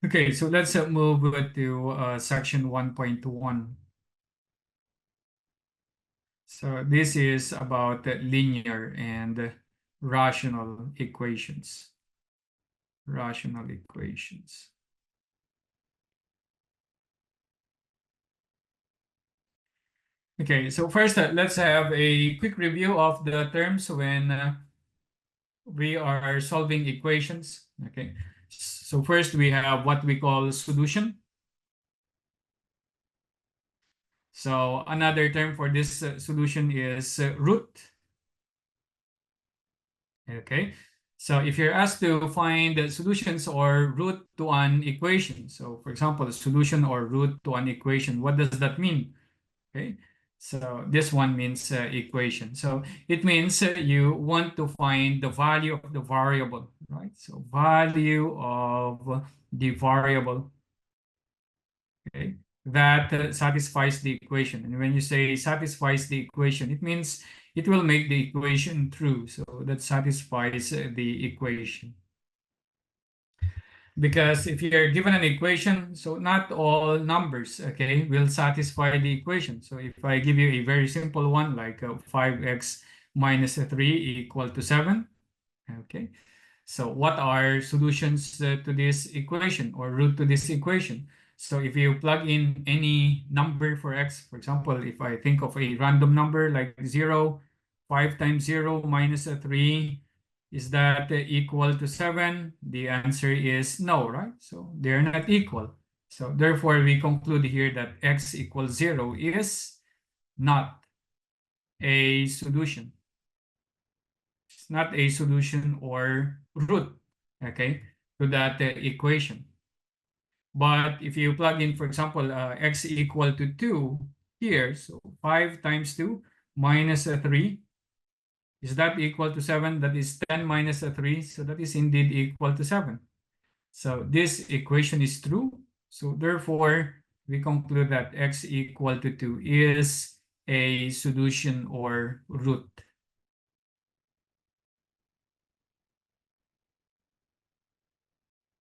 Okay, so let's move to section 1.1. So this is about linear and rational equations. Rational equations. Okay, so first let's have a quick review of the terms when we are solving equations. Okay, so first we have what we call solution. So another term for this solution is root. Okay, so if you're asked to find the solutions or root to an equation, so for example, solution or root to an equation, what does that mean? Okay, so this one means equation. So it means you want to find the value of the variable, right? So value of the variable, okay, that satisfies the equation. And when you say satisfies the equation, it means it will make the equation true. So that satisfies the equation. Because if you're given an equation, so not all numbers, okay, will satisfy the equation. So if I give you a very simple one, like 5x minus 3 equal to 7, okay. So what are solutions to this equation or root to this equation? So if you plug in any number for x, for example, if I think of a random number like 0, 5 times 0 minus 3, is that equal to 7? The answer is no, right? So they're not equal. So therefore, we conclude here that x equals 0 is not a solution. It's not a solution or root, okay, to that equation. But if you plug in, for example, x equal to 2 here, so 5 times 2 minus 3, is that equal to 7? That is 10 minus 3, so that is indeed equal to 7. So this equation is true. So therefore, we conclude that x equal to 2 is a solution or root.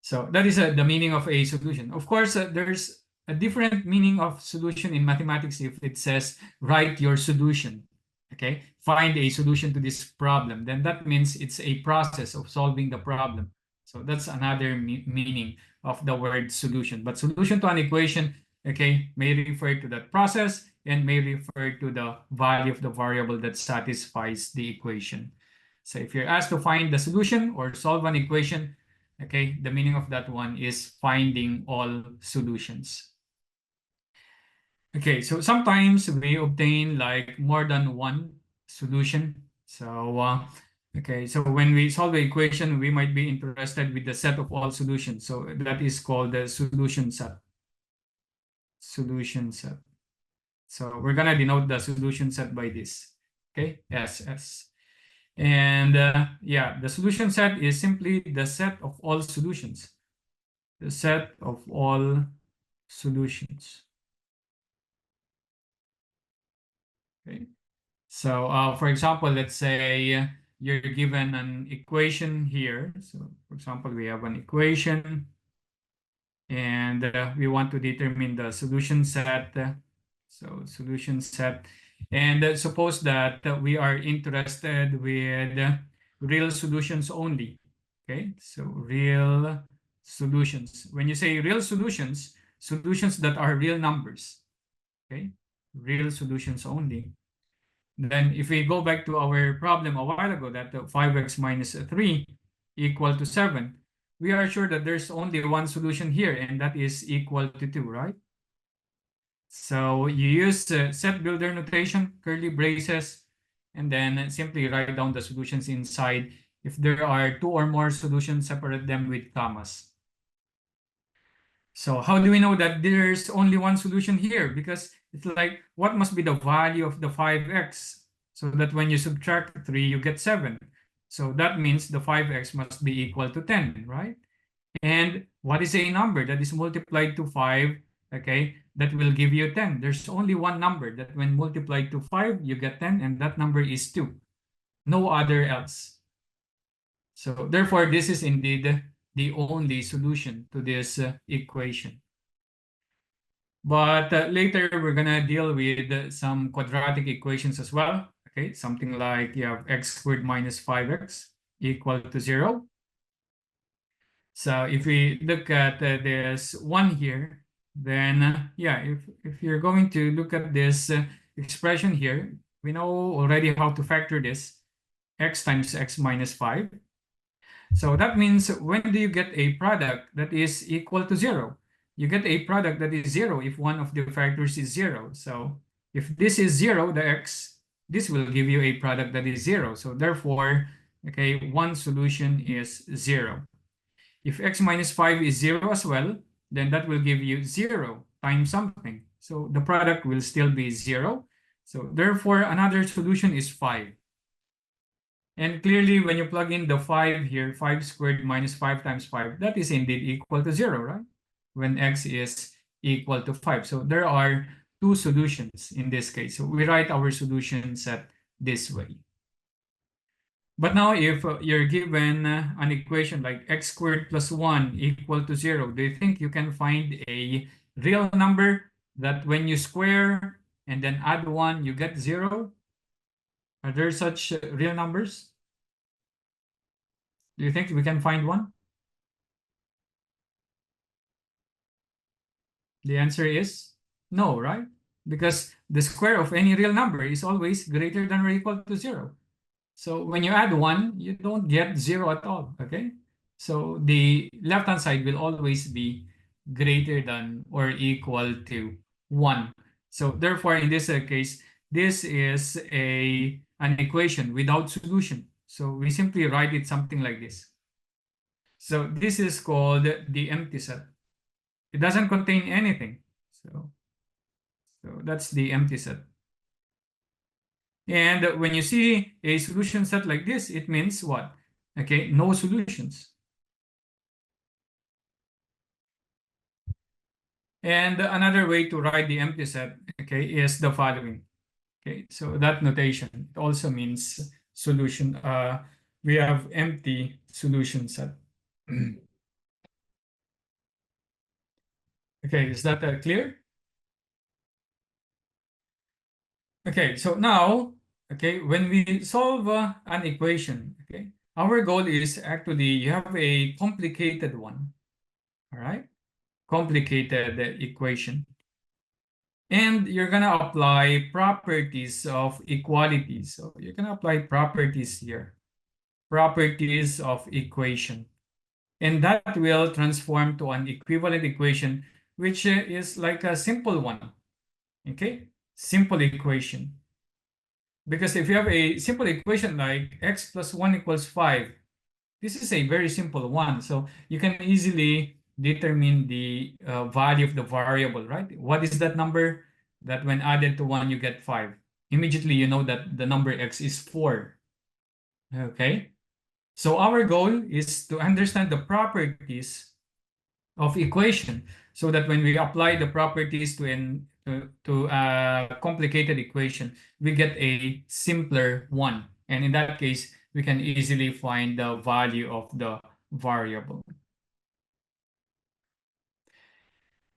So that is the meaning of a solution. Of course, there's a different meaning of solution in mathematics if it says write your solution. Okay, find a solution to this problem. Then that means it's a process of solving the problem. So that's another meaning of the word solution. But solution to an equation, okay, may refer to that process and may refer to the value of the variable that satisfies the equation. So if you're asked to find the solution or solve an equation, okay, the meaning of that one is finding all solutions. Okay, so sometimes we obtain like more than one solution. So, okay, so when we solve the equation, we might be interested with the set of all solutions. So that is called the solution set. Solution set. So we're gonna denote the solution set by this. Okay, SS. And yeah, the solution set is simply the set of all solutions. The set of all solutions. Okay. So for example, let's say you're given an equation here. So for example, we have an equation and we want to determine the solution set. So solution set. And suppose that we are interested with real solutions only. Okay, so real solutions. When you say real solutions, solutions that are real numbers. Okay, real solutions only. Then if we go back to our problem a while ago, that 5x minus 3 equal to 7, we are sure that there's only one solution here, and that is equal to 2, right? So you use set builder notation, curly braces, and then simply write down the solutions inside. If there are 2 or more solutions, separate them with commas. So how do we know that there's only one solution here? Because it's like, what must be the value of the 5x? So that when you subtract 3, you get 7. So that means the 5x must be equal to 10, right? And what is a number that is multiplied to 5, okay, that will give you 10? There's only one number that when multiplied to 5, you get 10, and that number is 2. No other else. So therefore, this is indeed the only solution to this equation. But later we're gonna deal with some quadratic equations as well. Okay, something like you have x squared minus 5x equal to 0. So if we look at this one here, then yeah, if you're going to look at this expression here, we know already how to factor this, x times x minus 5. So that means when do you get a product that is equal to 0? You get a product that is 0 if one of the factors is 0. So if this is 0, the x, this will give you a product that is 0. So therefore, okay, one solution is 0. If x minus 5 is 0 as well, then that will give you 0 times something. So the product will still be 0. So therefore, another solution is 5. And clearly, when you plug in the 5 here, 5 squared minus 5 times 5, that is indeed equal to 0, right? When x is equal to 5. So there are two solutions in this case. So we write our solution set this way. But now if you're given an equation like x squared plus 1 equal to 0, do you think you can find a real number that when you square and then add 1, you get 0? Are there such real numbers? Do you think we can find one? The answer is no, right? Because the square of any real number is always greater than or equal to 0. So when you add 1, you don't get 0 at all, okay? So the left-hand side will always be greater than or equal to 1. So therefore, in this case, this is an equation without solution. So we simply write it something like this. So this is called the empty set. It doesn't contain anything. So that's the empty set. And when you see a solution set like this, it means what? Okay, no solutions. And another way to write the empty set, okay, is the following. Okay, so that notation it also means solution. We have empty solution set. Okay, is that clear? Okay, so now, okay, when we solve an equation, okay, our goal is actually you have a complicated one, all right? Complicated equation. And you're gonna apply properties of equality. So you're gonna apply properties here, properties of equation. And that will transform to an equivalent equation, which is like a simple one, okay? Simple equation. Because if you have a simple equation like x plus 1 equals 5, this is a very simple one. So you can easily determine the value of the variable, right? What is that number? That when added to 1, you get 5. Immediately, you know that the number x is 4. Okay? So our goal is to understand the properties of equation so that when we apply the properties to a complicated equation, we get a simpler one. And in that case, we can easily find the value of the variable.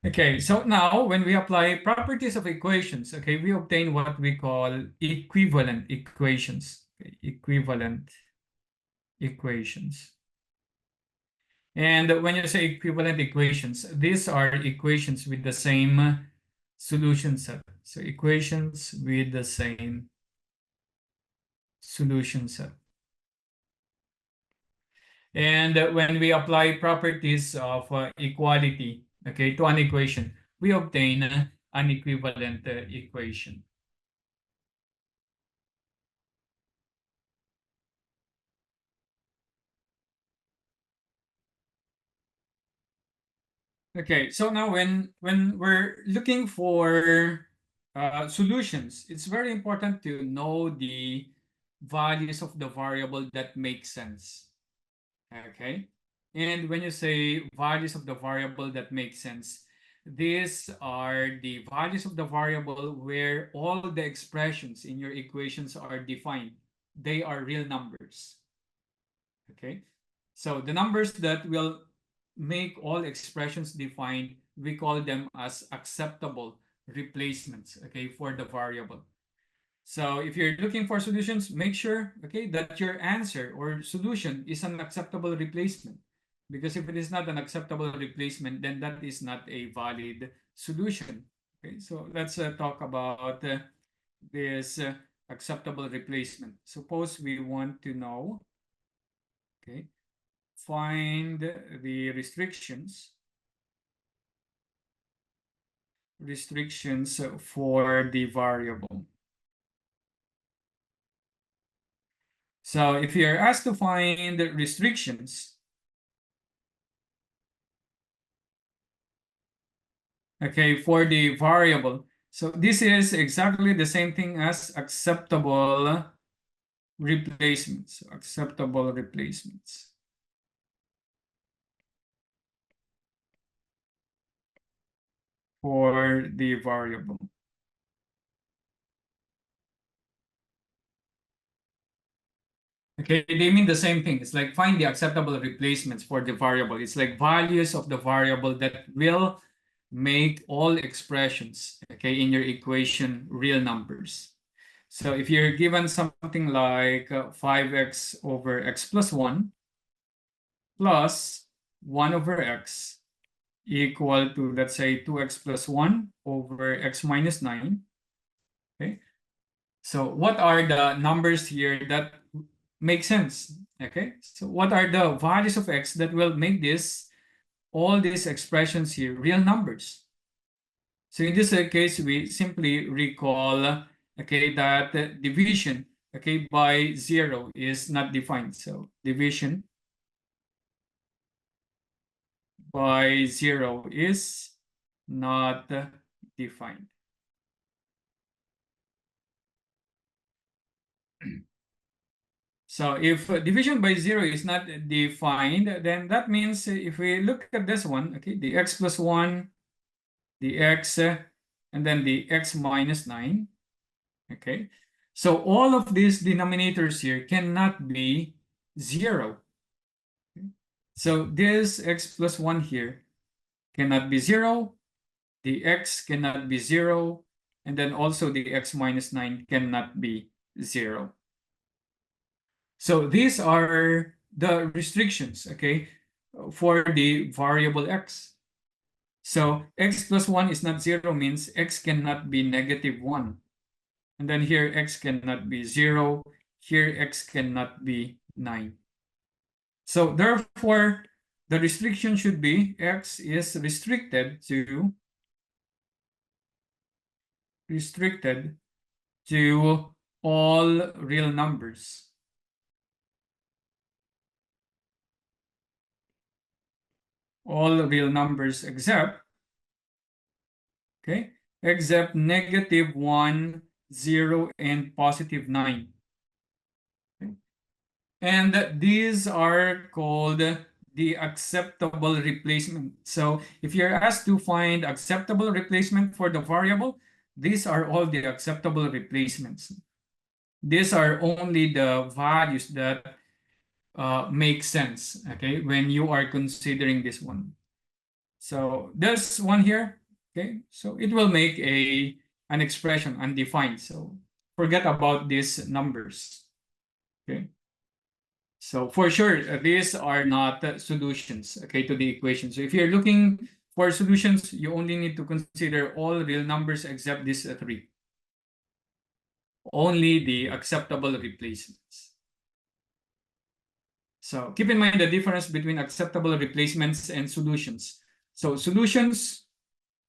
Okay, so now when we apply properties of equations, okay, we obtain what we call equivalent equations. Okay, equivalent equations. And when you say equivalent equations, these are equations with the same solution set. So equations with the same solution set. And when we apply properties of equality, okay, to an equation, we obtain an equivalent equation. Okay, so now when we're looking for solutions, it's very important to know the values of the variable that make sense. Okay, and when you say values of the variable that make sense, these are the values of the variable where all the expressions in your equations are defined. They are real numbers. Okay, so the numbers that will make all expressions defined, we call them as acceptable replacements, okay, for the variable. So if you're looking for solutions, make sure, okay, that your answer or solution is an acceptable replacement. Because if it is not an acceptable replacement, then that is not a valid solution. Okay, so let's talk about this acceptable replacement. Suppose we want to know, okay, find the restrictions for the variable. So if you're asked to find the restrictions, okay, for the variable, so this is exactly the same thing as acceptable replacements. Acceptable replacements for the variable. Okay, they mean the same thing. It's like find the acceptable replacements for the variable. It's like values of the variable that will make all expressions, okay, in your equation real numbers. So if you're given something like 5x over x plus 1 plus 1 over x equal to, let's say, 2x plus 1 over x minus 9. Okay. So what are the numbers here that make sense? Okay. So what are the values of x that will make all these expressions here real numbers? So in this case, we simply recall, okay, that division, okay, by 0 is not defined. So division by 0 is not defined. So if division by 0 is not defined, then that means if we look at this one, okay, the x plus 1, the x, and then the x minus 9, okay? So all of these denominators here cannot be 0. Okay? So this x plus 1 here cannot be 0, the x cannot be 0, and then also the x minus 9 cannot be 0. So these are the restrictions, okay, for the variable x. So x plus 1 is not 0 means x cannot be negative 1. And then here x cannot be 0. Here x cannot be 9. So therefore, the restriction should be x is restricted to all real numbers. All real numbers except, okay, except negative 1, 0, and positive 9. Okay? And these are called the acceptable replacement. So if you're asked to find acceptable replacement for the variable, these are all the acceptable replacements. These are only the values that make sense, okay, when you are considering this one. So this one here, okay, so it will make an expression undefined. So forget about these numbers, okay. So for sure, these are not solutions, okay, to the equation. So if you're looking for solutions, you only need to consider all real numbers except these three. Only the acceptable replacements. So keep in mind the difference between acceptable replacements and solutions. So solutions,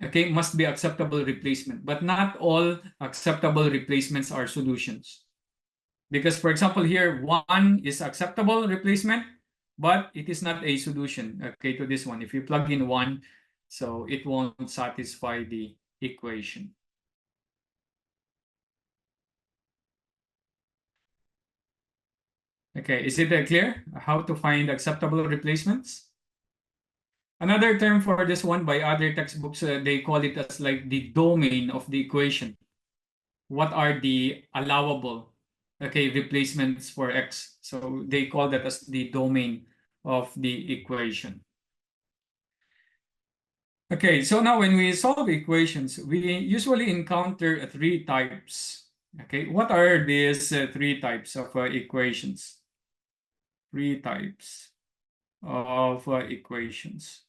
okay, must be acceptable replacement, but not all acceptable replacements are solutions. Because for example here, 1 is acceptable replacement, but it is not a solution, okay, to this one. If you plug in 1, so it won't satisfy the equation. Okay, is it clear how to find acceptable replacements? Another term for this one by other textbooks, they call it as like the domain of the equation. What are the allowable, okay, replacements for x? So they call that as the domain of the equation. Okay, so now when we solve equations, we usually encounter three types. Okay, what are these three types of equations? Three types of equations.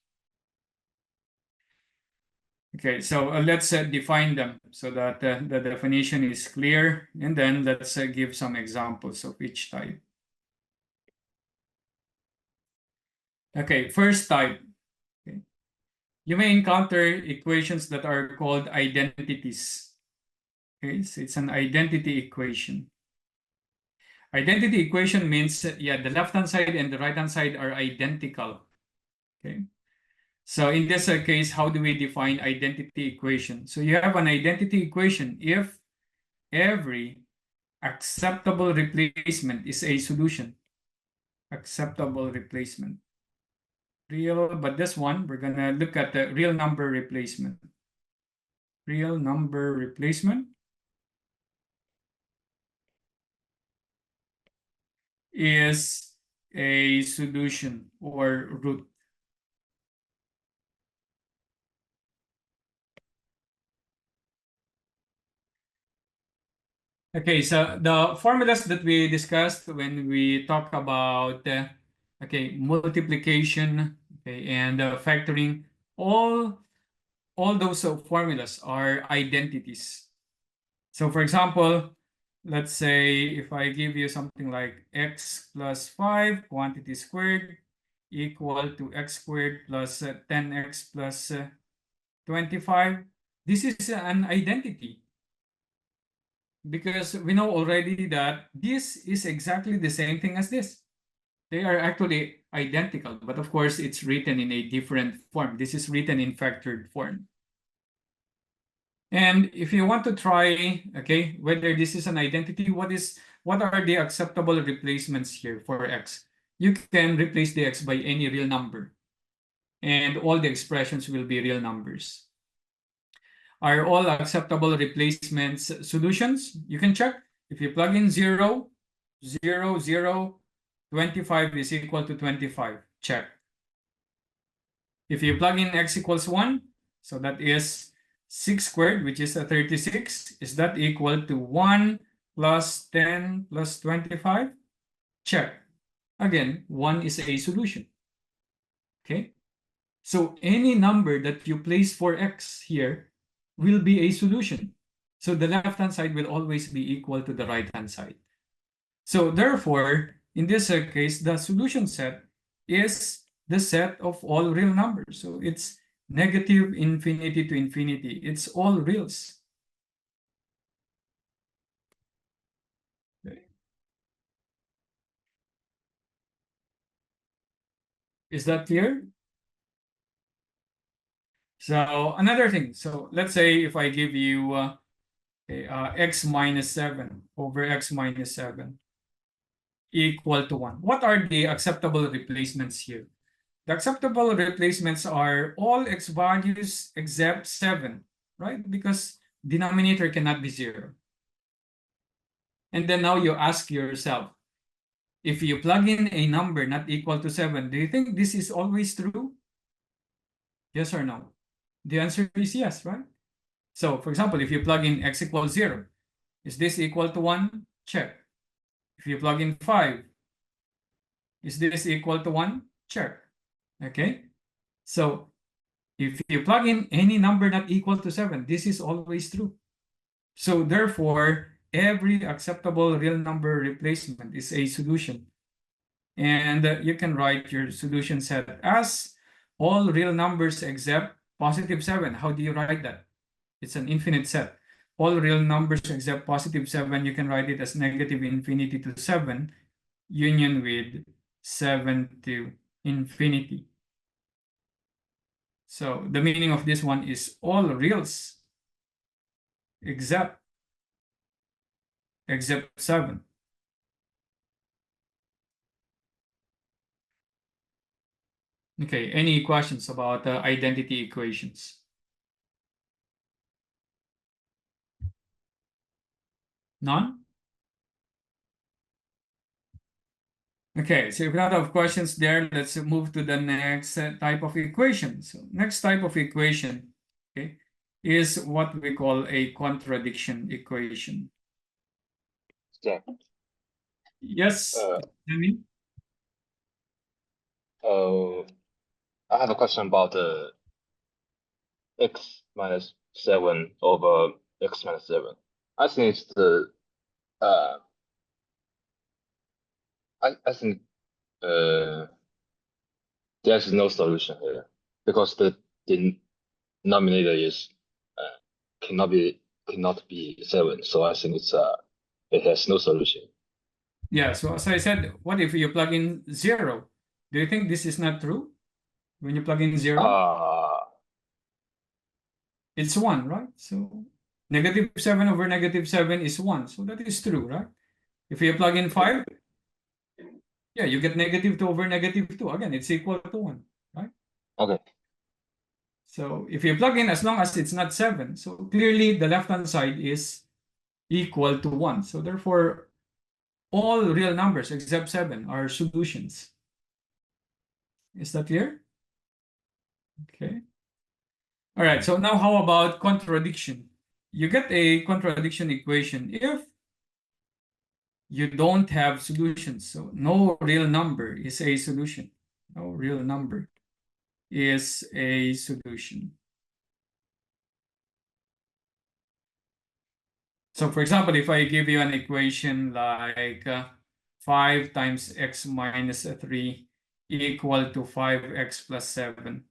Okay, so let's define them so that the definition is clear, and then let's give some examples of each type. Okay, first type. Okay. You may encounter equations that are called identities. Okay, so it's an identity equation. Identity equation means, yeah, the left-hand side and the right-hand side are identical. Okay. So in this case, how do we define identity equation? So you have an identity equation if every acceptable replacement is a solution. Acceptable replacement. Real, but this one, we're gonna look at the real number replacement. Real number replacement is a solution or root. Okay, so the formulas that we discussed when we talk about okay, multiplication, okay, and factoring, all those formulas are identities. So for example, let's say if I give you something like x plus 5 quantity squared equal to x squared plus 10x plus 25, this is an identity because we know already that this is exactly the same thing as this. They are actually identical, but of course it's written in a different form. This is written in factored form. And if you want to try, okay, whether this is an identity, what are the acceptable replacements here for x? You can replace the x by any real number, and all the expressions will be real numbers. Are all acceptable replacements solutions? You can check. If you plug in 0, 0, 0, 25 is equal to 25. Check. If you plug in x equals 1, so that is 6 squared, which is a 36. Is that equal to 1 plus 10 plus 25? Check. Again, 1 is a solution. Okay? So any number that you place for x here will be a solution. So the left-hand side will always be equal to the right-hand side. So therefore, in this case, the solution set is the set of all real numbers. So it's negative infinity to infinity. It's all reals. Okay. Is that clear? So another thing. So let's say if I give you x minus 7 over x minus 7 equal to 1. What are the acceptable replacements here? The acceptable replacements are all x values except 7, right? Because denominator cannot be 0. And then now you ask yourself, if you plug in a number not equal to 7, do you think this is always true? Yes or no? The answer is yes, right? So for example, if you plug in x equals 0, is this equal to 1? Check. If you plug in 5, is this equal to 1? Check. Okay? So if you plug in any number not equal to 7, this is always true. So therefore, every acceptable real number replacement is a solution. And you can write your solution set as all real numbers except positive 7. How do you write that? It's an infinite set. All real numbers except positive 7, you can write it as negative infinity to 7, union with 7 to infinity. So the meaning of this one is all reals except 7. Okay, any questions about identity equations? None? Okay, so if you have questions there, let's move to the next type of equation. So next type of equation, okay, is what we call a contradiction equation. Yeah. Yes, Uh, Jamie? I have a question about x minus 7 over x minus 7. I think it's the I think there's no solution here because the denominator is cannot be 7. So I think it has no solution. Yeah, so as I said, what if you plug in 0? Do you think this is not true? When you plug in 0, it's 1, right? So negative 7 over negative 7 is 1. So that is true, right? If you plug in 5, yeah, you get negative 2 over negative 2. Again, it's equal to 1, right? Okay. So if you plug in, as long as it's not 7, so clearly the left-hand side is equal to 1. So therefore, all real numbers except 7 are solutions. Is that clear? Okay. All right, so now how about contradiction? You get a contradiction equation if you don't have solutions. So no real number is a solution. No real number is a solution. So for example, if I give you an equation like 5 times x minus 3 equal to 5x plus 7.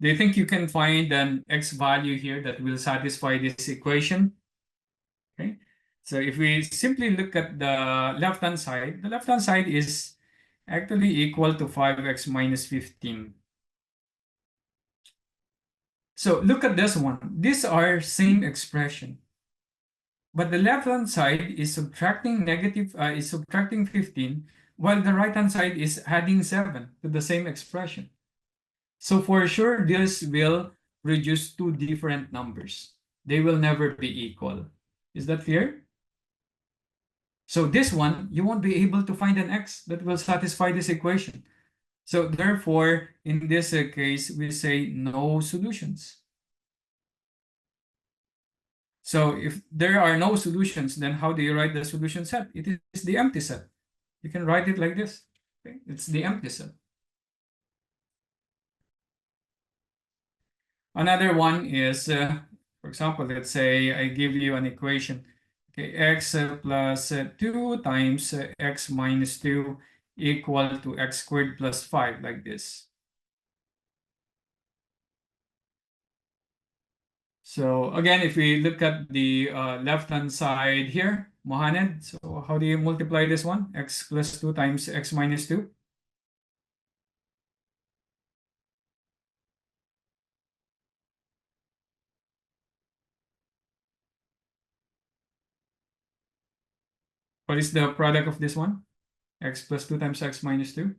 Do you think you can find an x value here that will satisfy this equation? Okay. So if we simply look at the left-hand side, the left-hand side is actually equal to 5x minus 15. So look at this one. These are same expression. But the left-hand side is subtracting 15, while the right-hand side is adding 7 to the same expression. So for sure, this will produce two different numbers. They will never be equal. Is that clear? So this one, you won't be able to find an x that will satisfy this equation. So therefore, in this case, we say no solutions. So if there are no solutions, then how do you write the solution set? It is the empty set. You can write it like this. Okay? It's the empty set. Another one is, for example, let's say I give you an equation. Okay, x plus 2 times x minus 2 equal to x squared plus 5, like this. So again, if we look at the left-hand side here, Mohamed, so how do you multiply this one? X plus 2 times x minus 2? What is the product of this one? X plus 2 times x minus 2?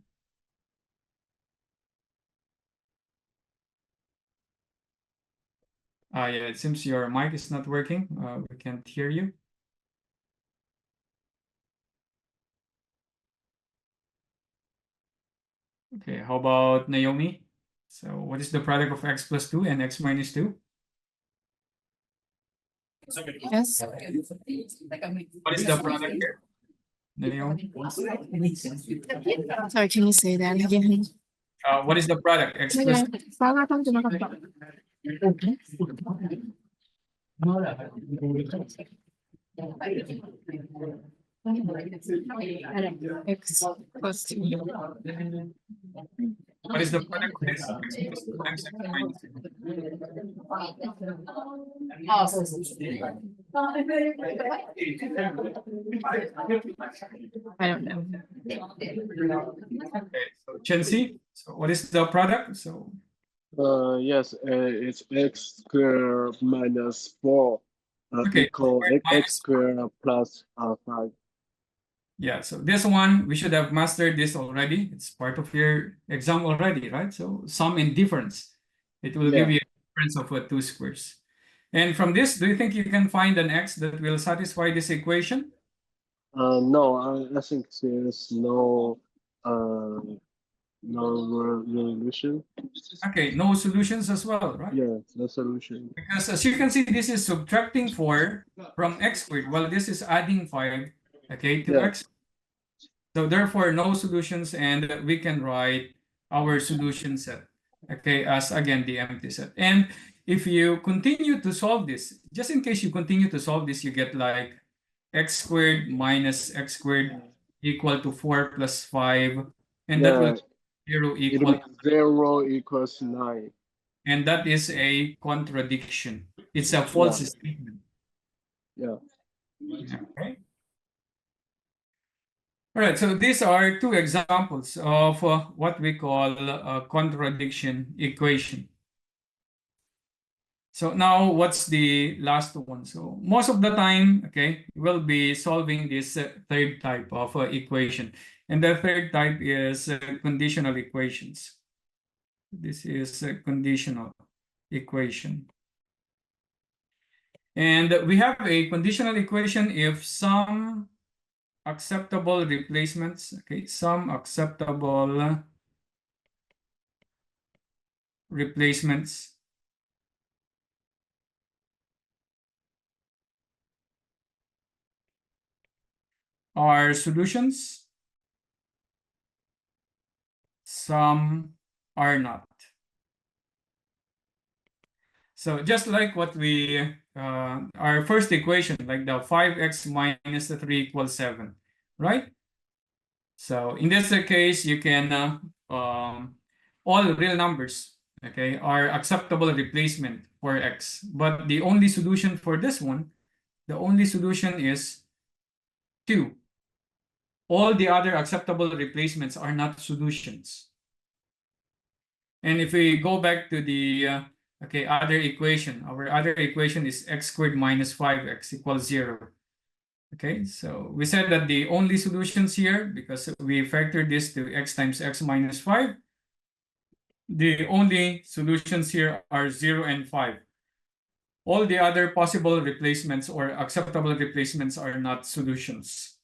Yeah, it seems your mic is not working. We can't hear you. Okay, how about Naomi? So what is the product of x plus 2 and x minus 2? Yes. What is the product here? Naomi? Sorry, can you say that again? What is the product? X plus X plus 2. what is the product of this? X plus 2 times x minus 2? I don't know. Okay, so Chensi, so what is the product? So Yes, it's x squared minus 4 okay, equal squared minus x squared plus 5. yeah, so this one, we should have mastered this already. It's part of your exam already, right? So sum and difference. It will give Yeah. you a difference of 2 squares. And from this, do you think you can find an x that will satisfy this equation? No, I think there's no resolution. Okay, no solutions as well, right? Yeah, no solution. Because as you can see, this is subtracting 4 from x squared, while this is adding 5, okay, to Yeah. x. So therefore, no solutions, and we can write our solution set, okay, as again the empty set. And if you continue to solve this, just in case you continue to solve this, you get like x squared minus x squared equal to 4 plus 5, and that will Yeah, 0 it equal, means 0 equals 9. and that is a contradiction. It's a false statement. Yeah. Okay. All right, so these are two examples of what we call a contradiction equation. So now what's the last one? So most of the time, okay, we'll be solving this third type of equation. And the third type is conditional equations. This is a conditional equation. And we have a conditional equation if some acceptable replacements, okay, some acceptable replacements are solutions, some are not. So just like what we, our first equation, like the 5x minus the 3 equals 7, right? So in this case, you can, all real numbers, okay, are acceptable replacement for x. But the only solution for this one, the only solution is 2. All the other acceptable replacements are not solutions. And if we go back to the okay, other equation, our other equation is x squared minus 5x equals 0. Okay, so we said that the only solutions here, because we factored this to x times x minus 5, the only solutions here are 0 and 5. All the other possible replacements or acceptable replacements are not solutions.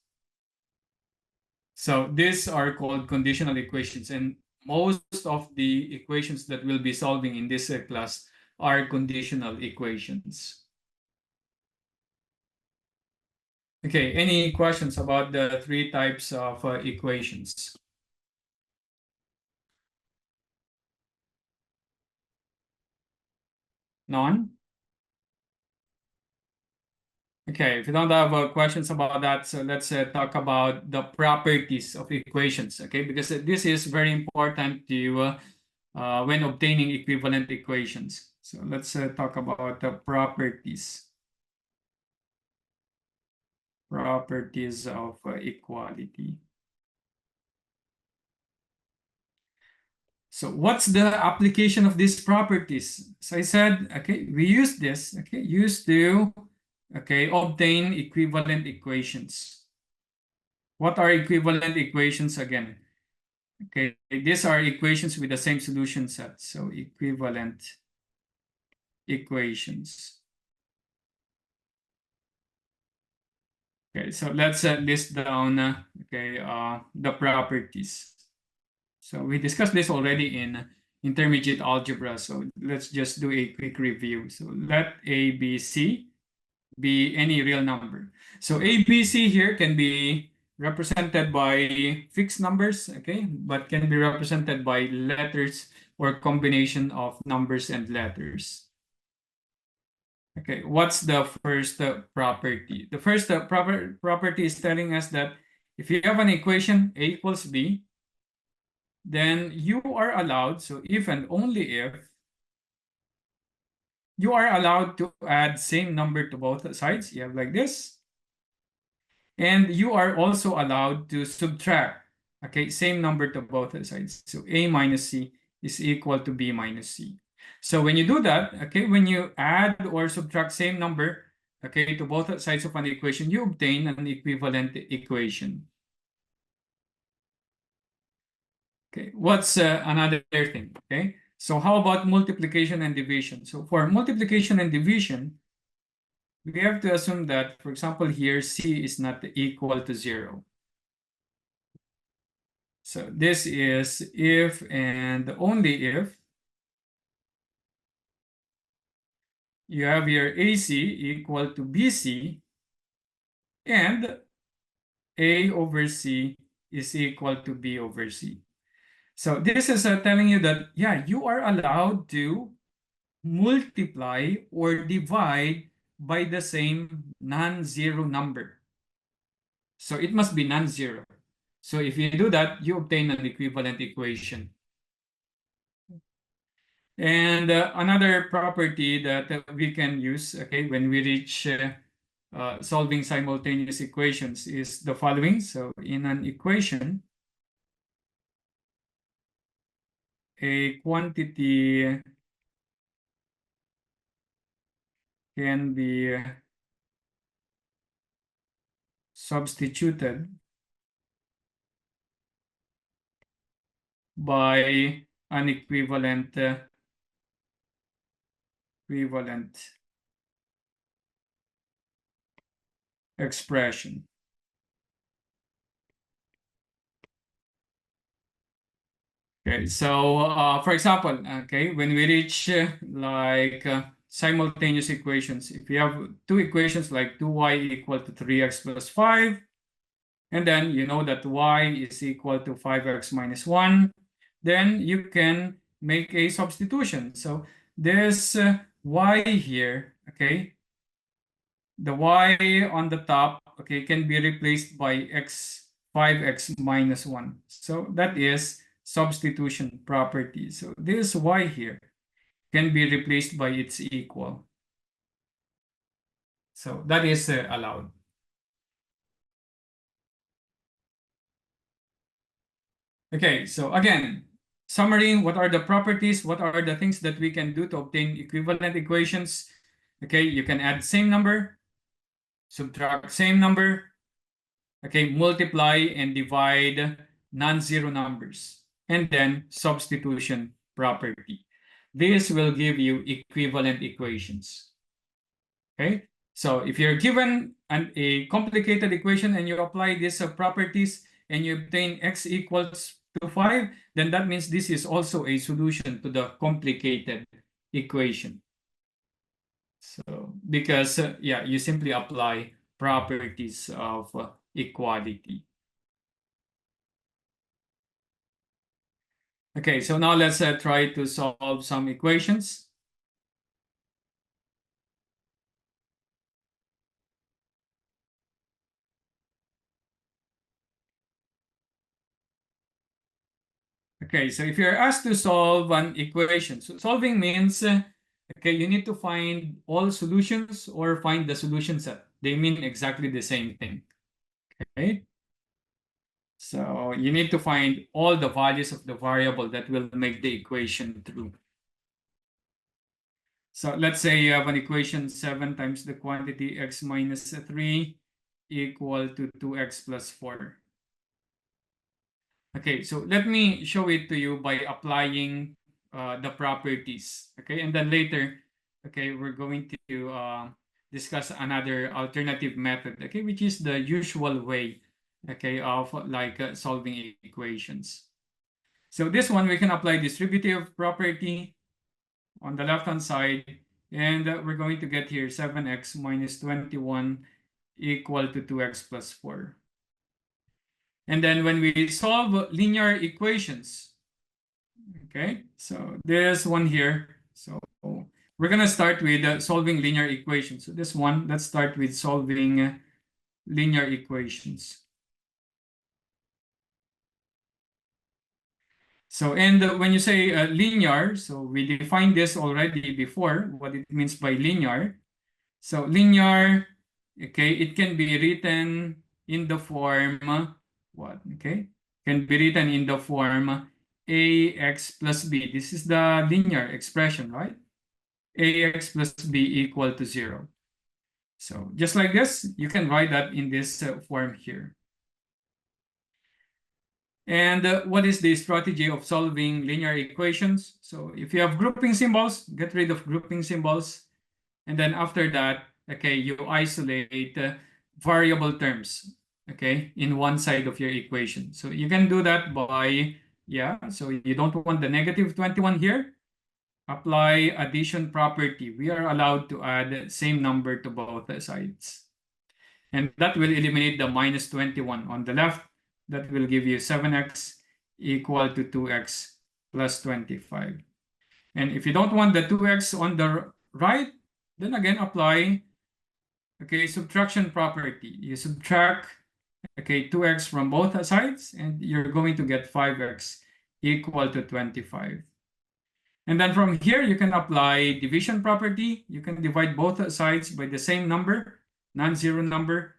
So these are called conditional equations, and most of the equations that we'll be solving in this class are conditional equations. Okay, any questions about the three types of equations? None? Okay, if you don't have questions about that, so let's talk about the properties of equations, okay? Because this is very important to when obtaining equivalent equations. So let's talk about the properties. Properties of equality. So what's the application of these properties? So I said, okay, we use this, okay, used to, okay, obtain equivalent equations. What are equivalent equations again? Okay, these are equations with the same solution set. So equivalent equations. Okay, so let's list down, the properties. So we discussed this already in intermediate algebra. So let's just do a quick review. So let A, B, C be any real number. So A, B, C here can be represented by fixed numbers, okay, but can be represented by letters or combination of numbers and letters. Okay, what's the first property? The first property is telling us that if you have an equation A equals B, then you are allowed, so if and only if, you are allowed to add same number to both sides. You have like this. And you are also allowed to subtract, okay, same number to both sides. So A minus C is equal to B minus C. So when you do that, okay, when you add or subtract same number, okay, to both sides of an equation, you obtain an equivalent equation. Okay, what's another thing? Okay, so how about multiplication and division? So for multiplication and division, we have to assume that, for example, here C is not equal to 0. So this is if and only if you have your AC equal to BC and A over C is equal to B over C. So this is telling you that, yeah, you are allowed to multiply or divide by the same non-zero number. So it must be non-zero. So if you do that, you obtain an equivalent equation. And another property that we can use, okay, when we reach solving simultaneous equations is the following. So in an equation, a quantity can be substituted by an equivalent expression. Okay, so for example, okay, when we reach simultaneous equations, if you have two equations like 2y equal to 3x plus 5, and then you know that y is equal to 5x minus 1, then you can make a substitution. So this y here, okay, the y on the top, okay, can be replaced by 5x minus 1. So that is substitution property. So this y here can be replaced by its equal. So that is allowed. Okay, so again, summary, what are the properties? What are the things that we can do to obtain equivalent equations? Okay, you can add same number, subtract same number, okay, multiply and divide non-zero numbers, and then substitution property. This will give you equivalent equations. Okay, so if you're given a complicated equation and you apply these properties and you obtain x equals to 5, then that means this is also a solution to the complicated equation. So because yeah, you simply apply properties of equality. Okay, so now let's try to solve some equations. Okay, so if you're asked to solve an equation, so solving means, okay, you need to find all solutions or find the solution set. They mean exactly the same thing. Okay, so you need to find all the values of the variable that will make the equation true. So let's say you have an equation 7 times the quantity x minus 3 equal to 2x plus 4. Okay, so let me show it to you by applying the properties. Okay, and then later, okay, we're going to discuss another alternative method, okay, which is the usual way, okay, of solving equations. So this one, we can apply distributive property on the left-hand side, and we're going to get here 7x minus 21 equal to 2x plus 4. And then when we solve linear equations, okay, so there's one here. So we're going to start with solving linear equations. So this one, let's start with solving linear equations. So, and when you say linear, so we defined this already before, what it means by linear. So linear, okay, it can be written in the form, what, okay, can be written in the form ax plus b. This is the linear expression, right? Ax plus b equal to 0. So just like this, you can write that in this form here. And what is the strategy of solving linear equations? So if you have grouping symbols, get rid of grouping symbols. And then after that, okay, you isolate variable terms, okay, in one side of your equation. So you can do that by, yeah, so you don't want the negative 21 here. Apply addition property. We are allowed to add same number to both sides. And that will eliminate the minus 21 on the left. That will give you 7x equal to 2x plus 25. And if you don't want the 2x on the right, then again apply, okay, subtraction property. You subtract, okay, 2x from both sides, and you're going to get 5x equal to 25. And then from here, you can apply division property. You can divide both sides by the same number, non-zero number,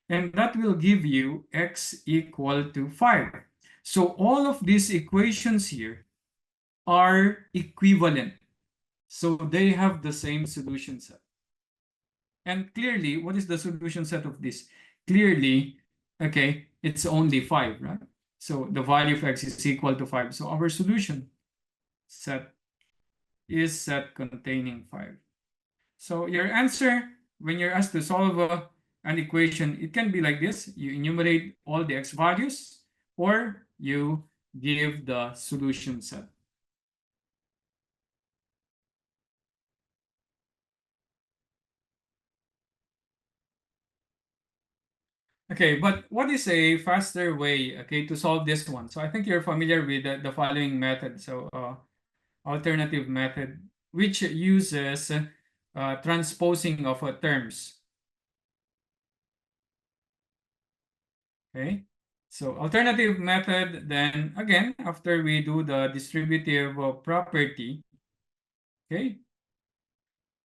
and that will give you x equal to 5. So all of these equations here are equivalent. So they have the same solution set. And clearly, what is the solution set of this? Clearly, okay, it's only 5, right? So the value of x is equal to 5. So our solution set is set containing 5. So your answer, when you're asked to solve an equation, it can be like this. You enumerate all the x values, or you give the solution set. Okay, but what is a faster way, okay, to solve this one? So I think you're familiar with the following method. So alternative method, which uses transposing of terms. Okay, so alternative method, then again, after we do the distributive property, okay,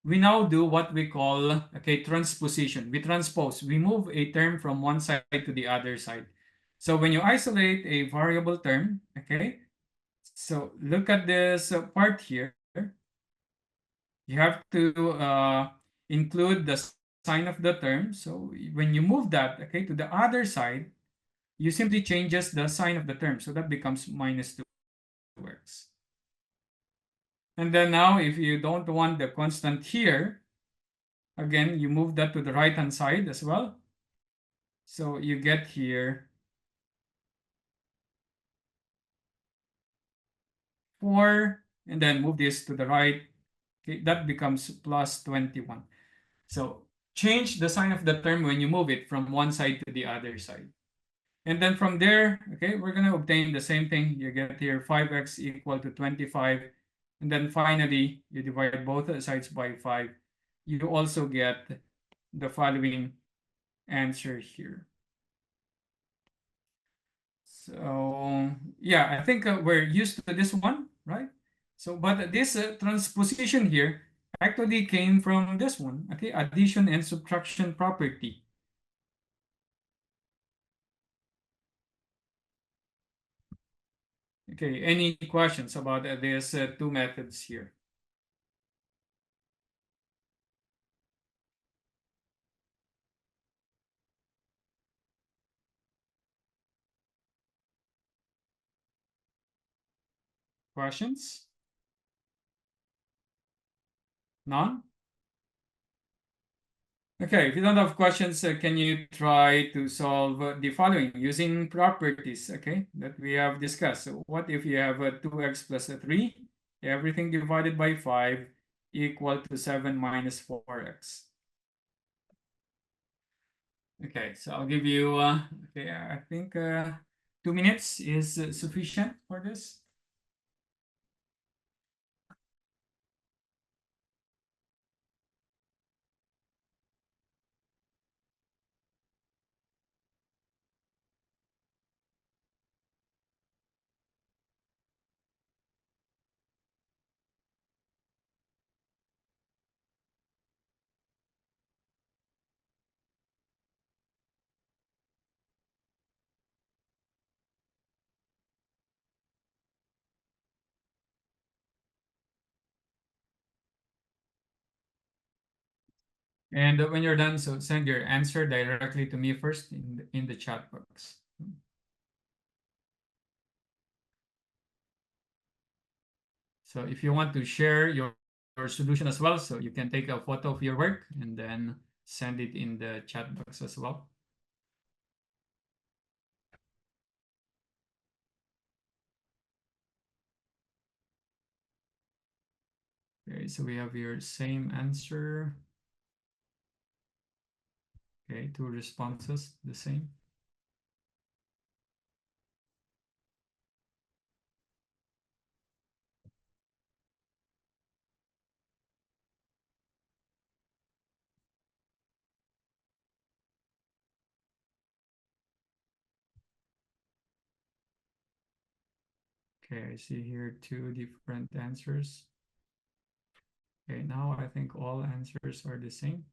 we now do what we call, okay, transposition. We transpose, we move a term from one side to the other side. So when you isolate a variable term, okay, so look at this part here. You have to include the sign of the term. So when you move that, okay, to the other side, you simply changes the sign of the term. So that becomes minus 2x. And then now, if you don't want the constant here, again, you move that to the right-hand side as well. So you get here 4, and then move this to the right. Okay, that becomes plus 21. So change the sign of the term when you move it from one side to the other side. And then from there, okay, we're going to obtain the same thing. You get here 5x equal to 25. And then finally, you divide both sides by 5. You also get the following answer here. So yeah, I think we're used to this one, right? So, but this transposition here actually came from this one, okay, addition and subtraction property. Okay, any questions about these two methods here? Questions? None? Okay, if you don't have questions, can you try to solve the following using properties, okay, that we have discussed. So what if you have 2x plus 3, everything divided by 5 equal to 7 minus 4x. Okay, so I'll give you, okay, I think 2 minutes is sufficient for this. And when you're done, so send your answer directly to me first in the chat box. So if you want to share your solution as well, so you can take a photo of your work and then send it in the chat box as well. Okay, so we have your same answer. Okay, two responses, the same. Okay, I see here two different answers. Okay, now I think all answers are the same.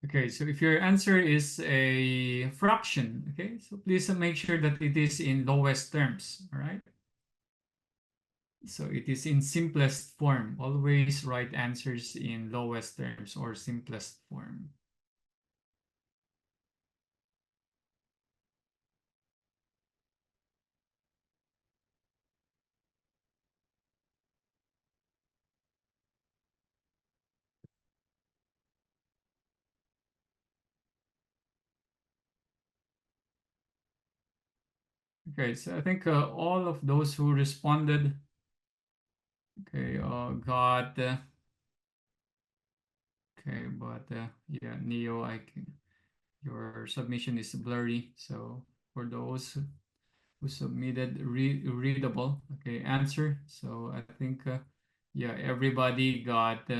Okay, so if your answer is a fraction, okay, so please make sure that it is in lowest terms, all right? So it is in simplest form. Always write answers in lowest terms or simplest form. Okay, so I think all of those who responded, okay, got, okay, but yeah, Neo, your submission is blurry. So for those who submitted readable, okay, answer. So I think, yeah, everybody got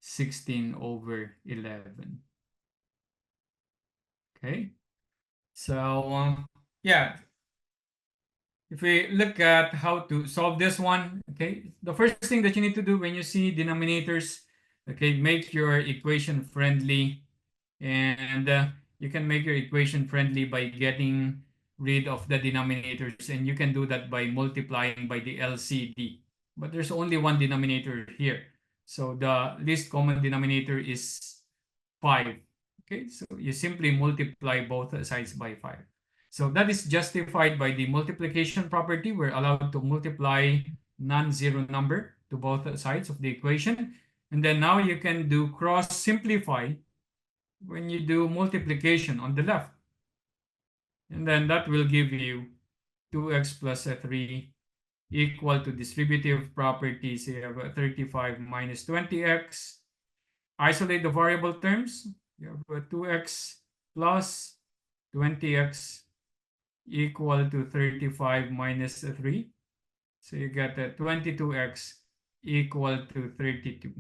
16/11. Okay, so yeah, if we look at how to solve this one, okay, the first thing that you need to do when you see denominators, okay, make your equation friendly, and you can make your equation friendly by getting rid of the denominators, and you can do that by multiplying by the LCD. But there's only one denominator here, so the least common denominator is 5. Okay, so you simply multiply both sides by 5. So that is justified by the multiplication property. We're allowed to multiply non-zero number to both sides of the equation. And then now you can do cross simplify when you do multiplication on the left. And then that will give you 2x plus 3 equal to distributive properties. You have 35 minus 20x. Isolate the variable terms. You have 2x plus 20x equal to 35 minus 3. So you get 22x equal to 32.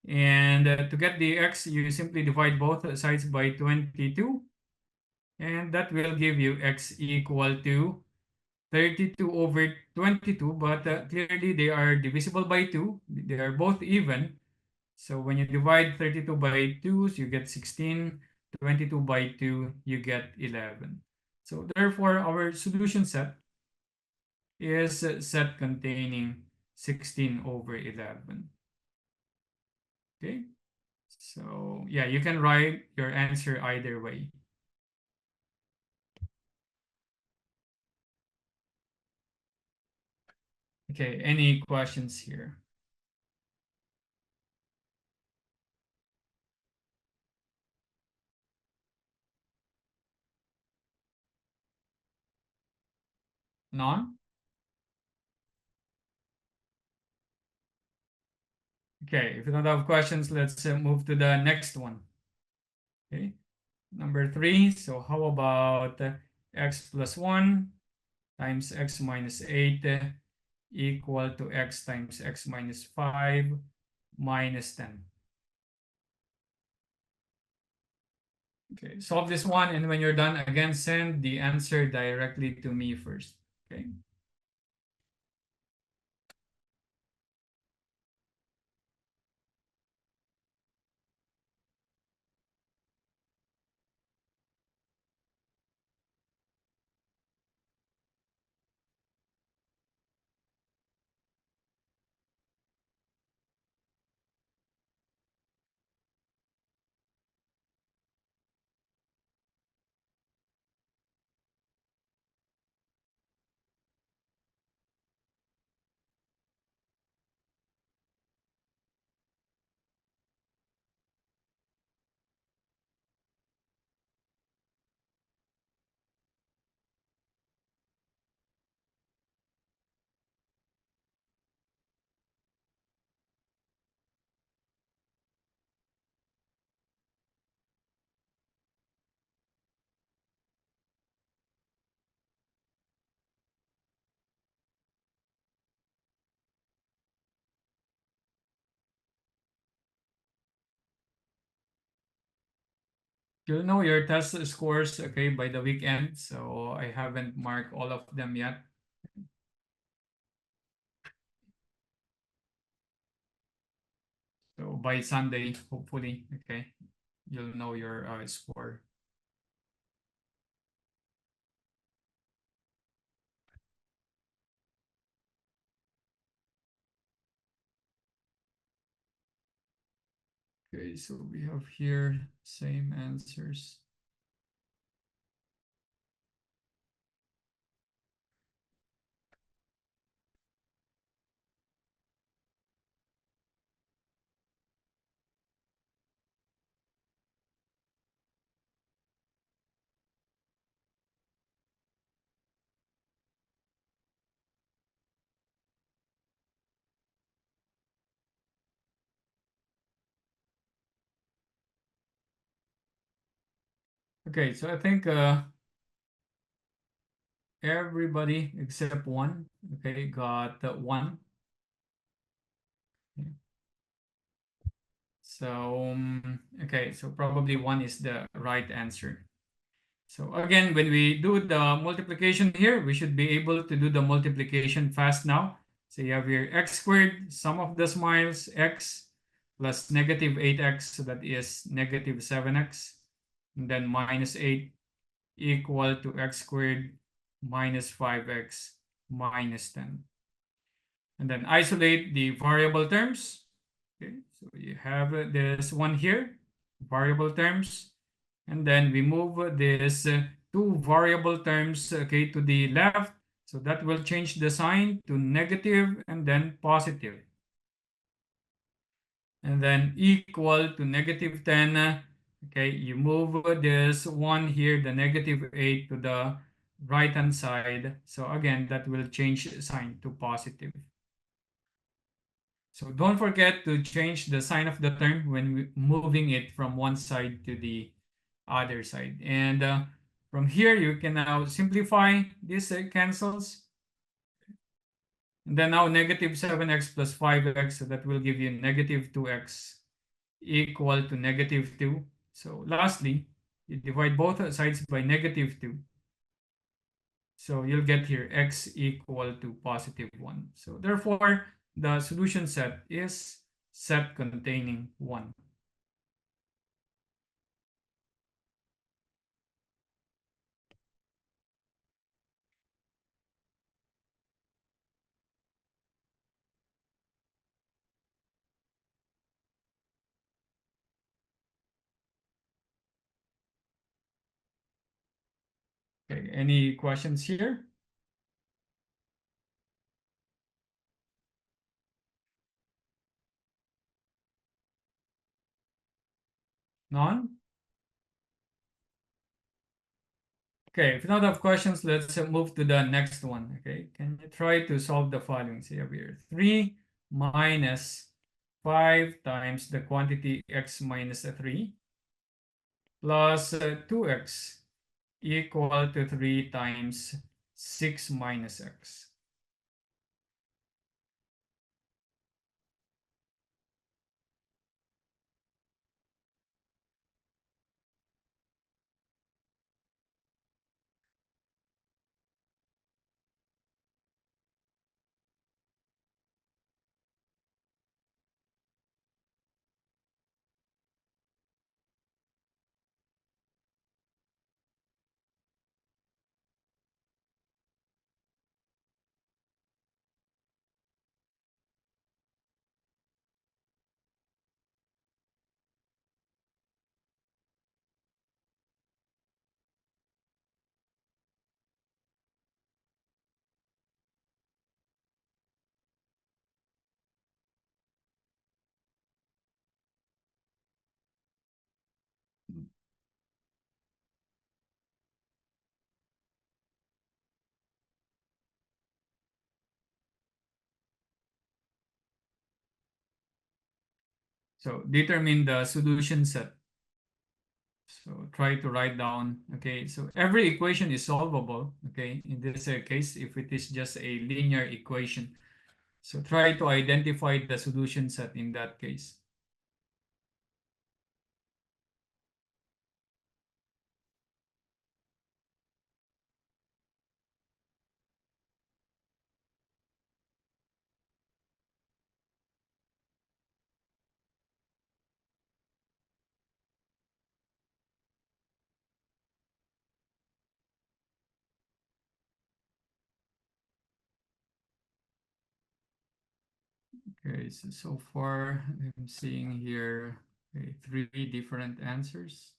And to get the x, you simply divide both sides by 22. And that will give you x equal to 32 over 22. But clearly they are divisible by 2. They are both even. So when you divide 32 by 2, so you get 16. 22 by 2, you get 11. So therefore, our solution set is a set containing 16/11. Okay, so yeah, you can write your answer either way. Okay, any questions here? None? Okay, if you don't have questions, let's move to the next one. Okay, number 3. So how about x plus 1 times x minus 8 equal to x times x minus 5 minus 10. Okay, solve this one, and when you're done, again, send the answer directly to me first. Okay. You'll know your test scores, okay, by the weekend. So I haven't marked all of them yet. So by Sunday, hopefully, okay, you'll know your score. Okay, so we have here same answers. Okay, so I think everybody except one, okay, got one. Okay. So, okay, so probably one is the right answer. So again, when we do the multiplication here, we should be able to do the multiplication fast now. So you have here x squared, sum of the smiles, x plus negative 8x, so that is negative 7x, and then minus 8 equal to x squared minus 5x minus 10. And then isolate the variable terms. Okay, so you have this one here, variable terms, and then we move this two variable terms, okay, to the left. So that will change the sign to negative and then positive. And then equal to negative 10. Okay, you move this one here, the negative 8, to the right hand side. So again, that will change the sign to positive. So don't forget to change the sign of the term when moving it from one side to the other side. And from here, you can now simplify this cancels. And then now negative 7x plus 5x, so that will give you negative 2x equal to negative 2. So lastly, you divide both sides by negative 2. So you'll get here x equal to positive 1. So therefore, the solution set is set containing 1. Okay, any questions here? None? Okay, if you don't have questions, let's move to the next one. Okay, can you try to solve the following? So you have here 3 minus 5 times the quantity x minus 3 plus 2x equal to 3 times 6 minus x. So determine the solution set. So try to write down, okay, so every equation is solvable, okay, in this case, if it is just a linear equation. So try to identify the solution set in that case. Okay, so far I'm seeing here, okay, 3 different answers.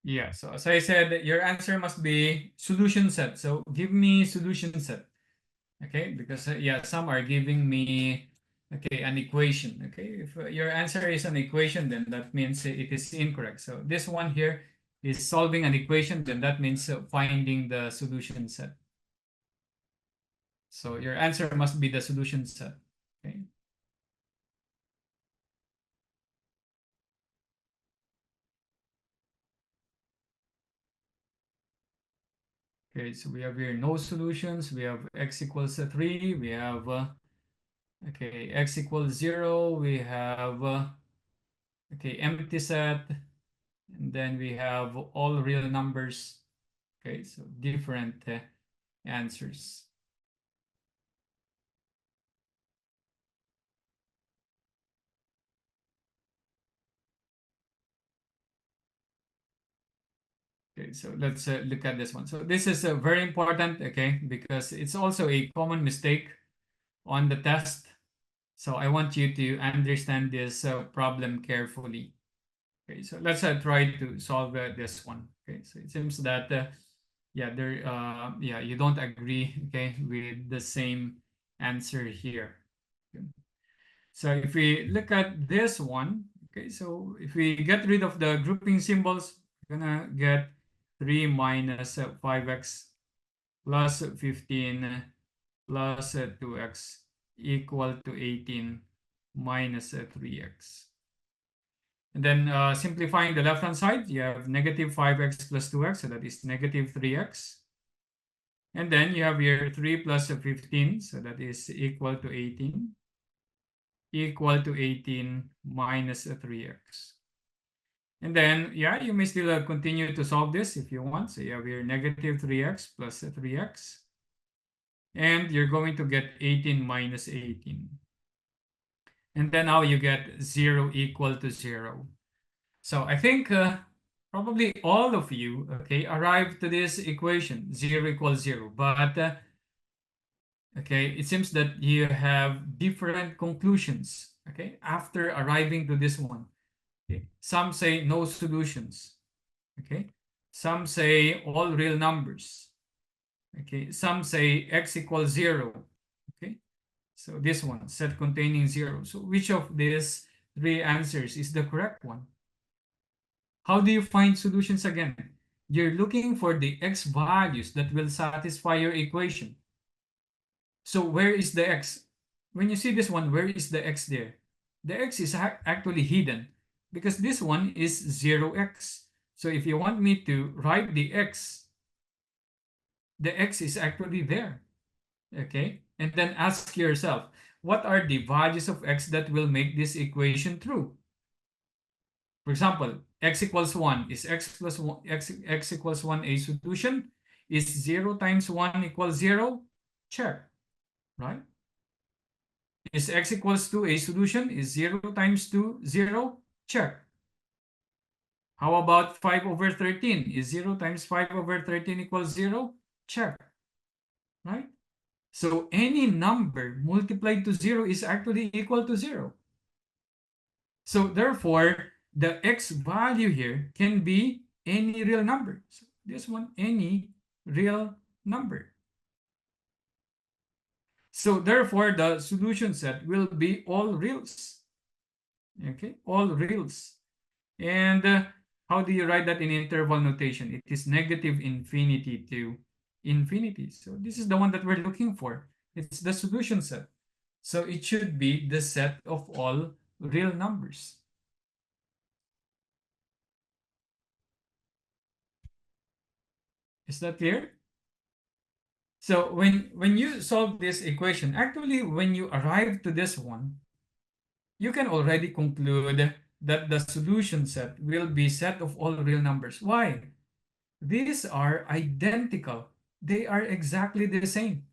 Yeah, so as I said, your answer must be solution set. So give me solution set. Okay, because yeah, some are giving me, okay, an equation. Okay, if your answer is an equation, then that means it is incorrect. So this one here is solving an equation, then that means finding the solution set. So your answer must be the solution set. Okay. Okay, so we have here no solutions. We have x equals 3. We have okay, x equals 0. We have okay, empty set, and then we have all real numbers. Okay, so different answers. Okay, so let's look at this one. So this is very important, okay, because it's also a common mistake on the test. So I want you to understand this problem carefully. Okay, so let's try to solve this one. Okay, so it seems that yeah, you don't agree, okay, with the same answer here. Okay. So if we look at this one, okay, so if we get rid of the grouping symbols, we're gonna get 3 minus 5x plus 15 plus 2x equal to 18 minus 3x. And then simplifying the left-hand side, you have negative 5x plus 2x, so that is negative 3x. And then you have your 3 plus 15, so that is equal to 18, equal to 18 minus 3x. And then, yeah, you may still continue to solve this if you want. So you have your negative 3x plus 3x. And you're going to get 18 minus 18. And then now you get 0 equal to 0. So I think probably all of you, okay, arrived to this equation, 0 equals 0. But, okay, it seems that you have different conclusions, okay, after arriving to this one. Okay. Some say no solutions, okay. Some say all real numbers, okay. Some say x equals 0, okay. So this one, set containing 0. So which of these three answers is the correct one? How do you find solutions again? You're looking for the x values that will satisfy your equation. So where is the x? When you see this one, where is the x there? The x is actually hidden because this one is 0x. So if you want me to write the x is actually there. Okay? And then ask yourself, what are the values of x that will make this equation true? For example, x equals 1. Is x plus 1, x equals 1 a solution? Is 0 times 1 equals 0? Check, right? Is x equals 2 a solution? Is 0 times 2 0? Check. How about 5 over 13? Is 0 times 5 over 13 equals 0? Check, right? So any number multiplied to 0 is actually equal to 0. So therefore, the x value here can be any real number. So this one, any real number. So therefore, the solution set will be all reals. Okay, all reals. And how do you write that in interval notation? It is negative infinity to infinity. So this is the one that we're looking for. It's the solution set. So it should be the set of all real numbers. Is that clear? So when you solve this equation, actually when you arrive to this one, you can already conclude that the solution set will be set of all real numbers. Why? These are identical. They are exactly the same.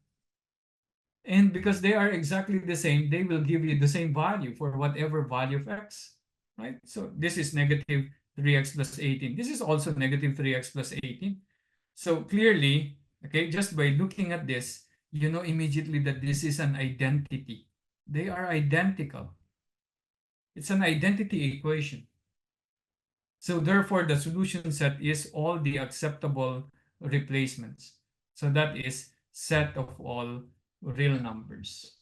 And because they are exactly the same, they will give you the same value for whatever value of x, right? So this is negative 3x plus 18. This is also negative 3x plus 18. So clearly, okay, just by looking at this, you know immediately that this is an identity. They are identical. It's an identity equation. So therefore, the solution set is all the acceptable replacements. So that is set of all real numbers.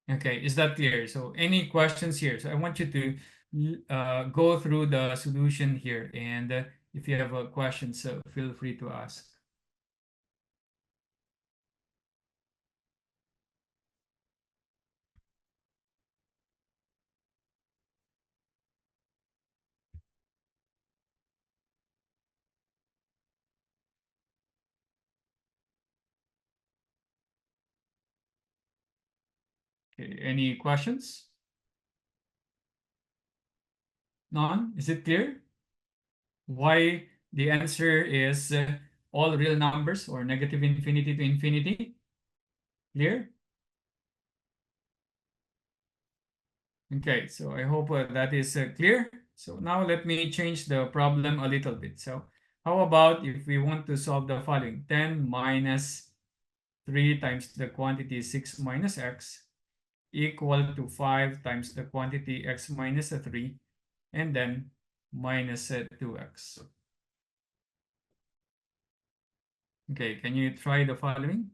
Okay, is that clear? So any questions here? So I want you to go through the solution here, and if you have a question, so feel free to ask. Okay, any questions? None? Is it clear? Why the answer is all real numbers or negative infinity to infinity? Clear? Okay, so I hope that is clear. So now let me change the problem a little bit. So how about if we want to solve the following? 10 minus 3 times the quantity 6 minus x equal to 5 times the quantity x minus 3 and then minus 2x. Okay, can you try the following?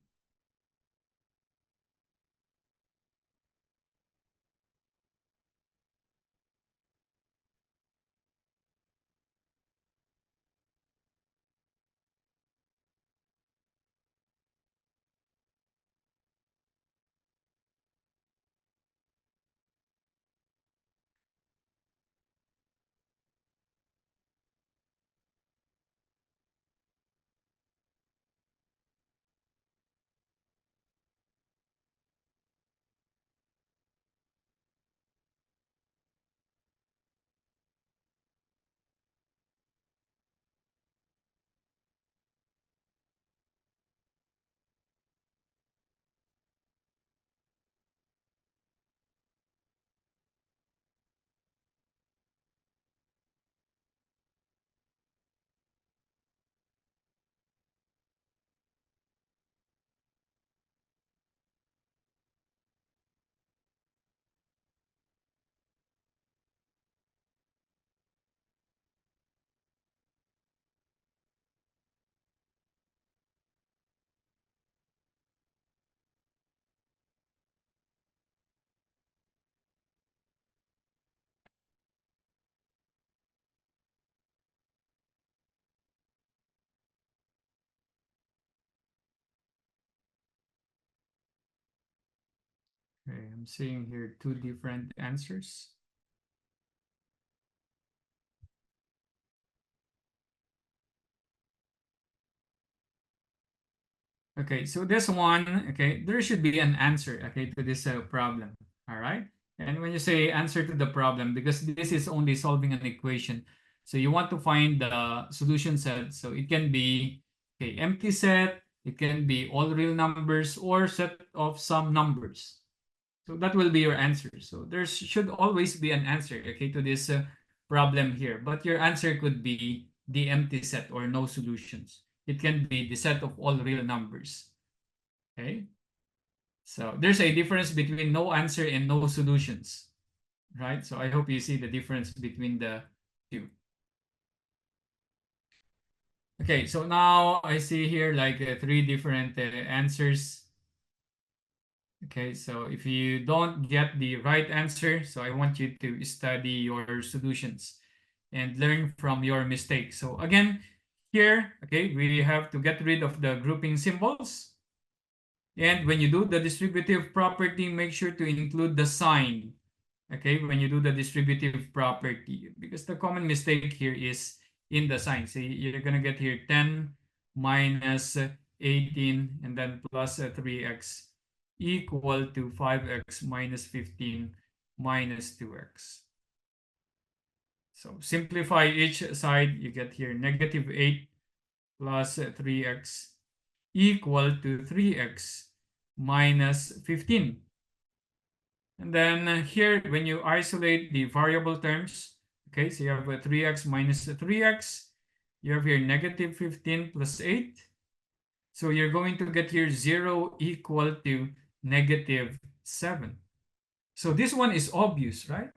I'm seeing here two different answers. Okay, so this one, okay, there should be an answer, okay, to this problem, all right? And when you say answer to the problem, because this is only solving an equation, so you want to find the solution set. So it can be, okay, empty set, it can be all real numbers or set of some numbers. So that will be your answer. So there should always be an answer, okay, to this problem here. But your answer could be the empty set or no solutions. It can be the set of all real numbers. Okay. So there's a difference between no answer and no solutions, right? So I hope you see the difference between the two. Okay, so now I see here like three different answers. Okay, so if you don't get the right answer, so I want you to study your solutions and learn from your mistakes. So again, here, okay, we have to get rid of the grouping symbols. And when you do the distributive property, make sure to include the sign, okay, when you do the distributive property, because the common mistake here is in the sign. So you're going to get here 10 minus 18 and then plus 3x equal to 5x minus 15 minus 2x. So simplify each side, you get here negative 8 plus 3x equal to 3x minus 15. And then here, when you isolate the variable terms, okay, so you have 3x minus 3x, you have here negative 15 plus 8. So you're going to get here 0 equal to negative 7. So this one is obvious, right?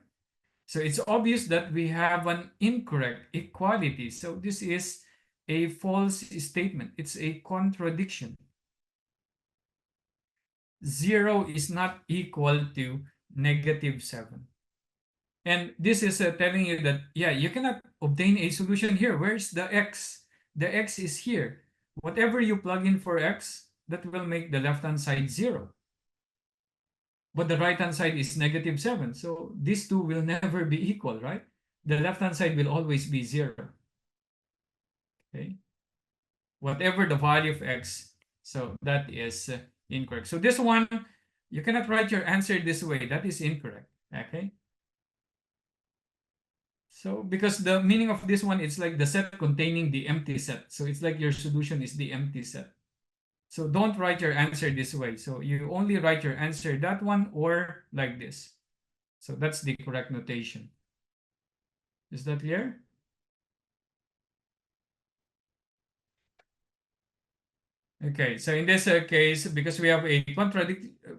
So it's obvious that we have an incorrect equality. So this is a false statement. It's a contradiction. 0 is not equal to negative 7. And this is telling you that, yeah, you cannot obtain a solution here. Where's the x? The x is here. Whatever you plug in for x, that will make the left-hand side 0. But the right-hand side is negative 7. So these two will never be equal, right? The left-hand side will always be 0. Okay. Whatever the value of x, so that is incorrect. So this one, you cannot write your answer this way. That is incorrect. Okay. So because the meaning of this one, it's like the set containing the empty set. So it's like your solution is the empty set. So don't write your answer this way. So you only write your answer that one or like this. So that's the correct notation. Is that clear? Okay, so in this case, because we have a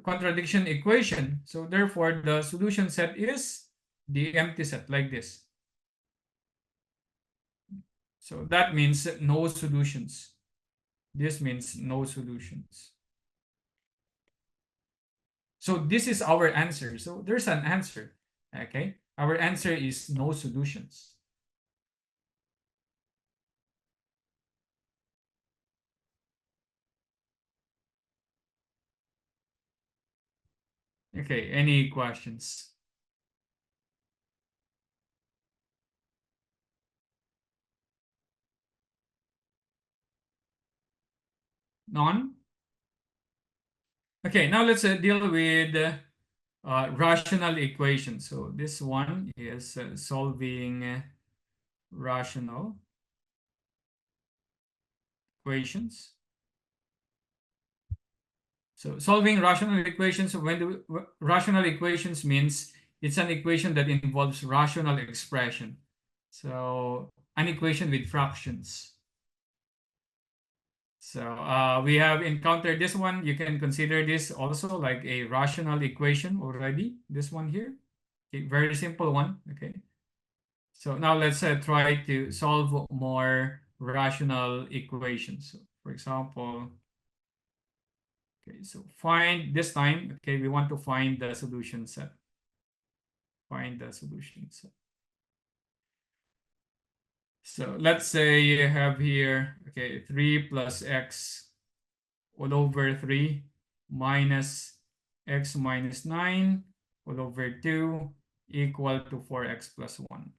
contradiction equation, so therefore the solution set is the empty set like this. So that means no solutions. This means no solutions. So this is our answer. So there's an answer, okay? Our answer is no solutions. Okay, any questions? None? Okay, now let's deal with rational equations. So this one is solving rational equations. So solving rational equations, rational equations means it's an equation that involves rational expression. So an equation with fractions. So we have encountered this one. You can consider this also like a rational equation already. This one here, okay, very simple one. Okay. So now let's try to solve more rational equations. So for example, okay, so find this time, okay, we want to find the solution set. Find the solution set. So let's say you have here, okay, 3 plus x all over 3 minus x minus 9 all over 2 equal to 4x plus 1.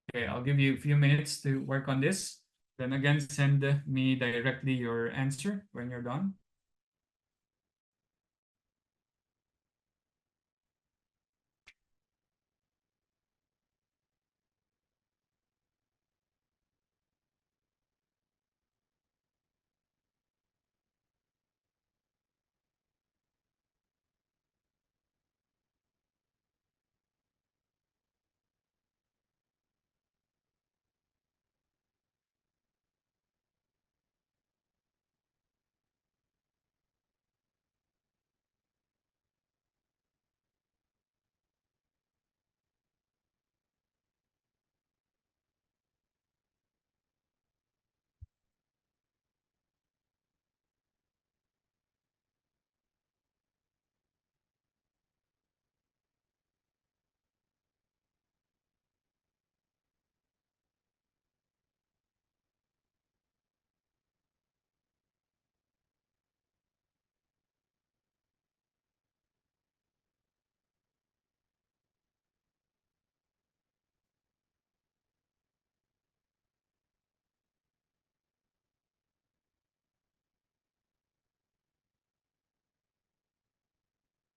Okay, I'll give you a few minutes to work on this. Then again, send me directly your answer when you're done.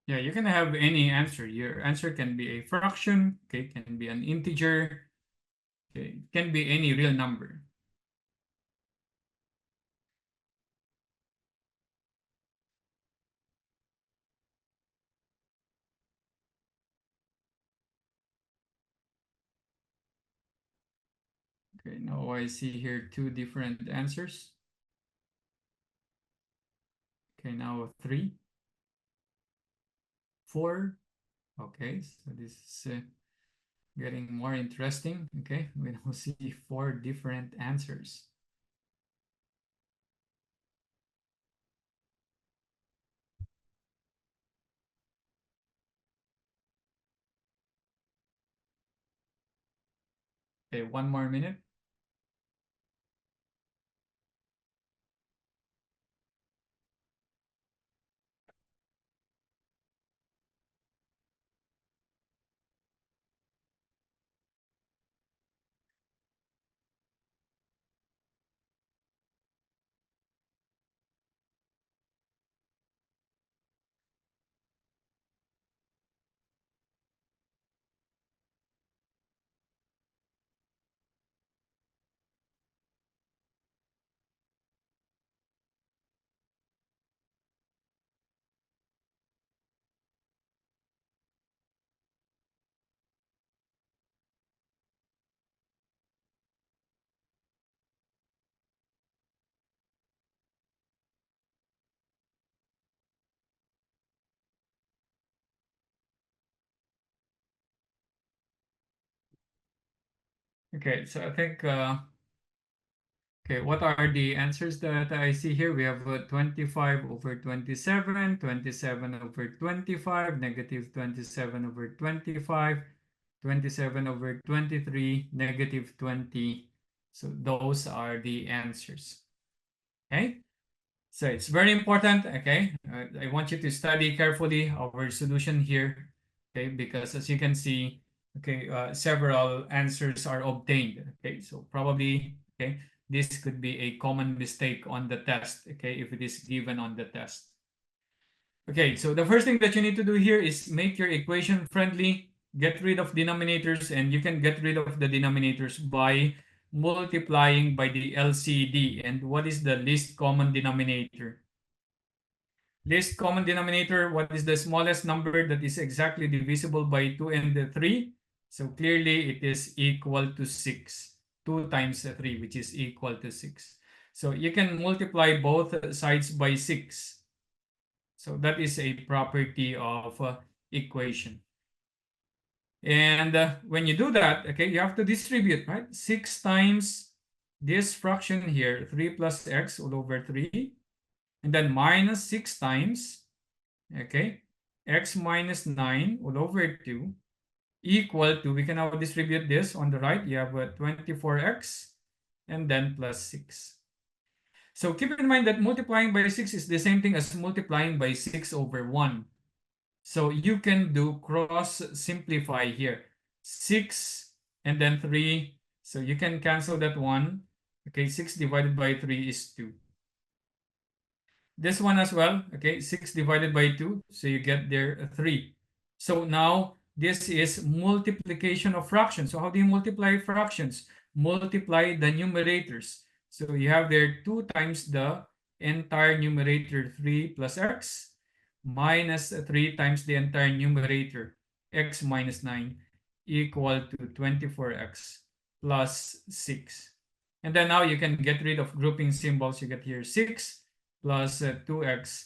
Yeah, you can have any answer. Your answer can be a fraction, okay, can be an integer, okay, it can be any real number. Okay, now I see here two different answers. Okay, now 3, 4. Okay, so this is getting more interesting. Okay, we now see 4 different answers. Okay, 1 more minute. Okay, so I think okay, what are the answers that I see here? We have 25 over 27, 27 over 25, negative 27 over 25, 27 over 23, negative 20. So those are the answers. Okay, so it's very important. Okay, I want you to study carefully our solution here. Okay, because as you can see, okay, several answers are obtained. Okay, so probably, okay, this could be a common mistake on the test, okay, if it is given on the test. Okay, so the first thing that you need to do here is make your equation friendly, get rid of denominators, and you can get rid of the denominators by multiplying by the LCD. And what is the least common denominator? Least common denominator, what is the smallest number that is exactly divisible by 2 and 3? So clearly it is equal to 6. 2 times 3, which is equal to 6. So you can multiply both sides by 6. So that is a property of equation. And when you do that, okay, you have to distribute, right? 6 times this fraction here, 3 plus x all over 3. And then minus 6 times, okay, x minus 9 all over 2 equal to, we can now distribute this on the right, you have 24x and then plus 6. So keep in mind that multiplying by 6 is the same thing as multiplying by 6 over 1. So you can do cross simplify here. 6 and then 3. So you can cancel that 1. Okay, 6 divided by 3 is 2. This one as well, okay, 6 divided by 2. So you get there 3. So now this is multiplication of fractions. So how do you multiply fractions? Multiply the numerators. So you have there 2 times the entire numerator 3 plus x minus 3 times the entire numerator x minus 9 equal to 24x plus 6. And then now you can get rid of grouping symbols. You get here 6 plus 2x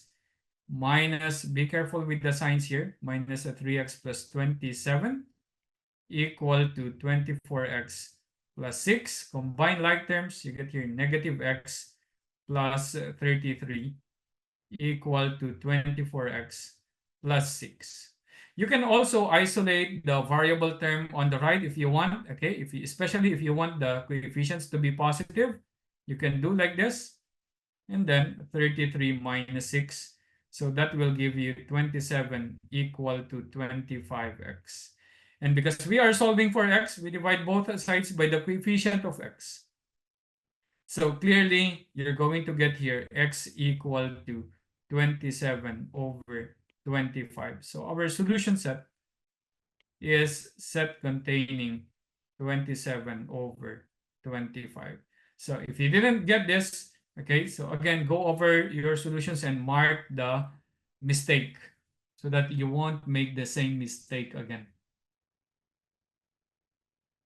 minus, be careful with the signs here, minus 3x plus 27 equal to 24x plus 6. Combine like terms, you get here negative x plus 33 equal to 24x plus 6. You can also isolate the variable term on the right if you want, okay? Especially if you want the coefficients to be positive, you can do like this. And then 33 minus 6. So that will give you 27 equal to 25x. And because we are solving for x, we divide both sides by the coefficient of x. So clearly, you're going to get here x equal to 27 over 25. So our solution set is set containing 27 over 25. So if you didn't get this, okay, so again, go over your solutions and mark the mistake so that you won't make the same mistake again.